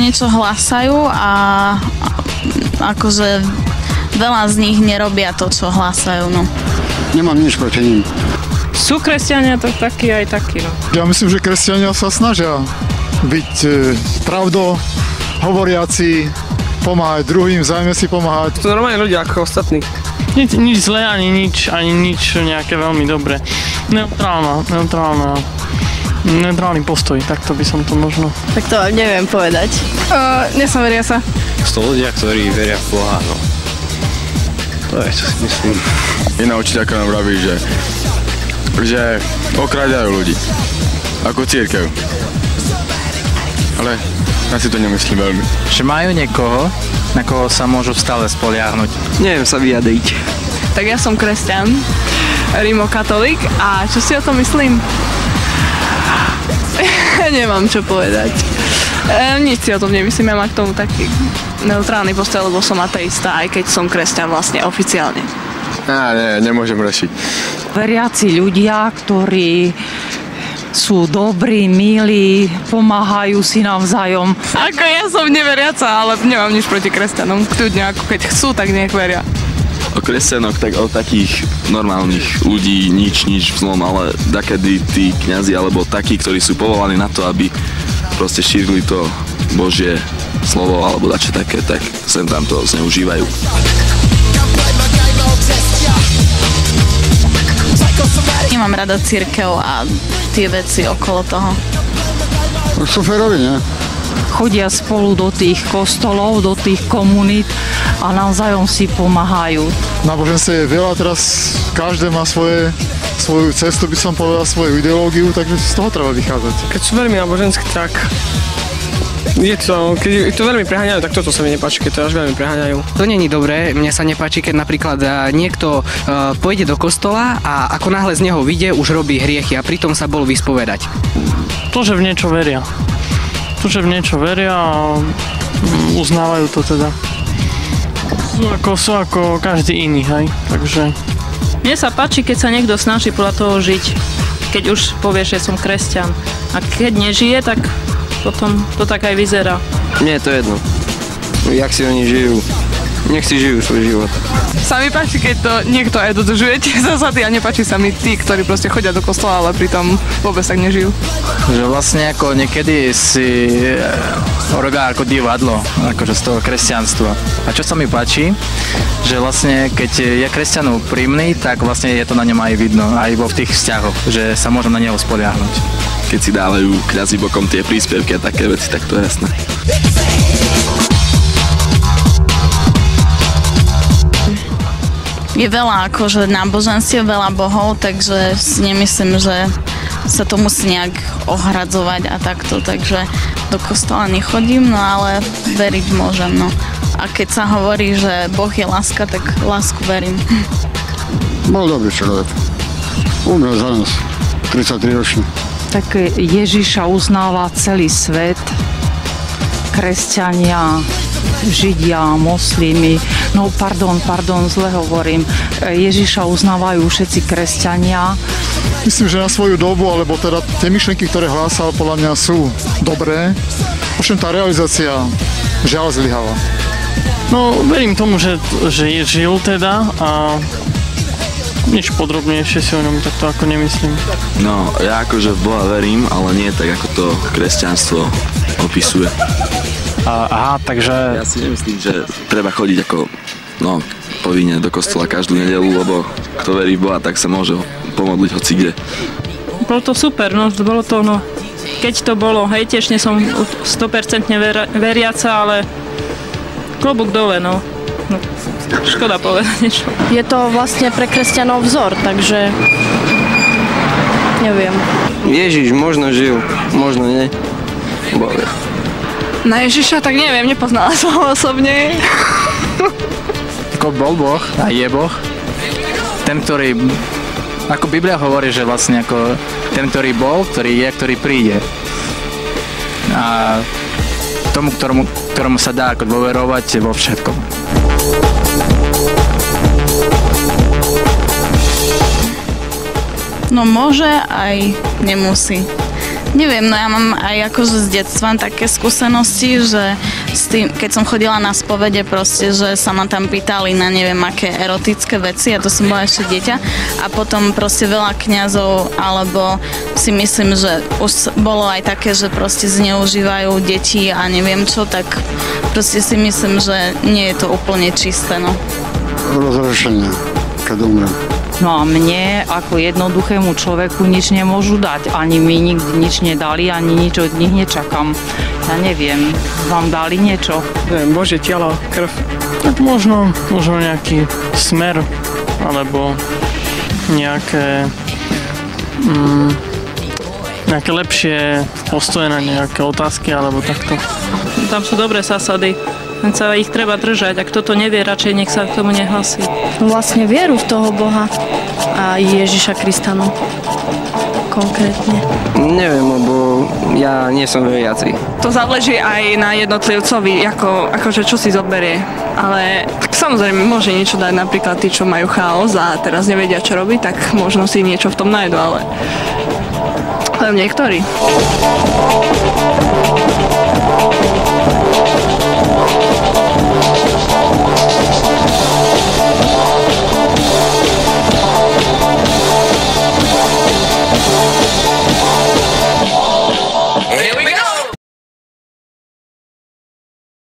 niečo hlásajú a akože veľa z nich nerobia to, čo hlásajú, no. Nemám nič proti ním. Sú kresťania to takí aj takí, no. Ja myslím, že kresťania sa snažia byť pravdo hovoriaci, pomáhať druhým, vzájomne si pomáhať. To normálne ľudia ako ostatní. Nič zlé, ani nič nejaké veľmi dobré. Neutrálny postoj, takto by som to možno. Tak to neviem povedať. Nesaveria sa. Sú ľudia, ktorí veria v Boha, no. To je, čo si myslím. Iná učiteľka nám vraví, že okrádajú ľudí. Ako cirkev. Ale ja si to nemyslím veľmi. Že majú niekoho, na koho sa môžu stále spoliahnuť. Neviem sa vyjadriť. Tak ja som kresťan, rimokatolík a čo si o tom myslím? Nemám čo povedať. Nič si o tom nemyslím, ja mám k tomu taký neutrálny postoj, lebo som ateista, aj keď som kresťan vlastne oficiálne. Nemôžem rešiť. Veriaci ľudia, ktorí sú dobrí, milí, pomáhajú si navzájom. Ako ja som neveriaca, ale nemám nič proti kresťanom. Kľudne, ako keď chcú, tak nech veria. O kresťanoch, tak o takých normálnych ľudí nič vzlom, ale dakedy tí kňazi alebo takí, ktorí sú povolaní na to, aby proste šírili to Božie slovo alebo dačo také, tak sem tam to zneužívajú. Nemám rada cirkev a tie veci okolo toho. Sú férovi, nie? Chodia spolu do tých kostolov, do tých komunít a navzájom si pomáhajú. Náboženstve je veľa, teraz každé má svoju cestu, by som povedal, svoju ideológiu, takže z toho treba vychádzať. Keď sú veľmi náboženské, tak keď to veľmi preháňajú, tak toto sa mi nepáči, keď to až veľmi preháňajú. To není dobré, mne sa nepáči, keď napríklad niekto pôjde do kostola a ako náhle z neho vyjde, už robí hriechy a pritom sa bol vyspovedať. To, že v niečo veria. A uznávajú to teda. Sú ako každý iný, hej, takže... Mne sa páči, keď sa niekto snaží podľa toho žiť, keď už povie, že som kresťan. A keď nežije, tak potom to tak aj vyzerá. Mne je to jedno. Jak si oni žijú. Nech si žijú svoj život. Sa mi páči, keď to niekto aj dodržuje tie zásady a nepáči sa mi tí, ktorí proste chodia do kostola, ale pritom vôbec tak nežijú. Že vlastne ako niekedy si robia ako divadlo, akože z toho kresťanstva. A čo sa mi páči, že vlastne keď je kresťan úprimný, tak vlastne je to na ňom aj vidno, aj vo v tých vzťahoch, že sa môžu na neho spoliahnuť. Keď si dávajú kňazi bokom tie príspevky a také veci, tak to je jasné. Je veľa akože náboženstiev, veľa bohov, takže si nemyslím, že sa to musí nejak ohradzovať a takto, takže do kostola nechodím, no ale veriť môžem, no. A keď sa hovorí, že Boh je láska, tak lásku verím. Bol dobrý človek. Umrel za nás, 33 ročný. Tak Ježiša uznáva celý svet, kresťania, Židia, moslimi, zle hovorím, Ježiša uznávajú všetci kresťania. Myslím, že na svoju dobu, alebo teda tie myšlenky, ktoré hlásal, podľa mňa sú dobré, ovšem tá realizácia žiaľ zlyhala. No, verím tomu, že žil teda a nič podrobnejšie si o ňom takto ako nemyslím. No, ja akože v Boha verím, ale nie tak, ako to kresťanstvo opisuje. Aha, takže... Ja si nemyslím, že treba chodiť ako, povinne do kostola každú nedeľu, lebo kto verí v Boha, tak sa môže pomodliť hoci kde. Bolo to super, bolo to, keď to bolo, hej, tiež nie som 100% veriaca, ale klobúk dole, škoda povedať niečo. Je to vlastne pre kresťanov vzor, takže neviem. Ježiš možno žil, možno nie. Bože. Na Ježiša tak neviem, nepoznala som ho osobne. Ako bol Boh a je Boh, ten, ktorý, ako Biblia hovorí, že vlastne ako ten, ktorý bol, ktorý je, ktorý príde. A tomu, ktorému sa dá ako dôverovať vo všetkom. No môže, aj nemusí. Neviem, no ja mám aj akože z detstva také skúsenosti, že s tým, keď som chodila na spovede proste, že sa ma tam pýtali na neviem aké erotické veci, a to som bola ešte dieťa, a potom proste veľa kňazov, alebo si myslím, že už bolo aj také, že proste zneužívajú deti a neviem čo, tak proste si myslím, že nie je to úplne čisté, no. Rozrešenie, keď umrem. No a mne ako jednoduchému človeku nič nemôžu dať. Ani mi nikdy nič nedali, ani nič od nich nečakám. Ja neviem, vám dali niečo? Neviem, Božie telo, krv. Tak možno nejaký smer, alebo nejaké lepšie postoje na nejaké otázky, alebo takto. Tam sú dobré zásady. Len sa ich treba držať. Ak kto to nevie, radšej nech sa k tomu nehlasí. Vlastne vieru v toho Boha a Ježiša Krista, no. Konkrétne. Neviem, lebo ja nie som veriaci. To záleží aj na jednotlivcovi, akože čo si zoberie. Ale tak samozrejme môže niečo dať, napríklad tí, čo majú chaos a teraz nevedia, čo robiť, tak možno si niečo v tom nájdu, ale niektorí.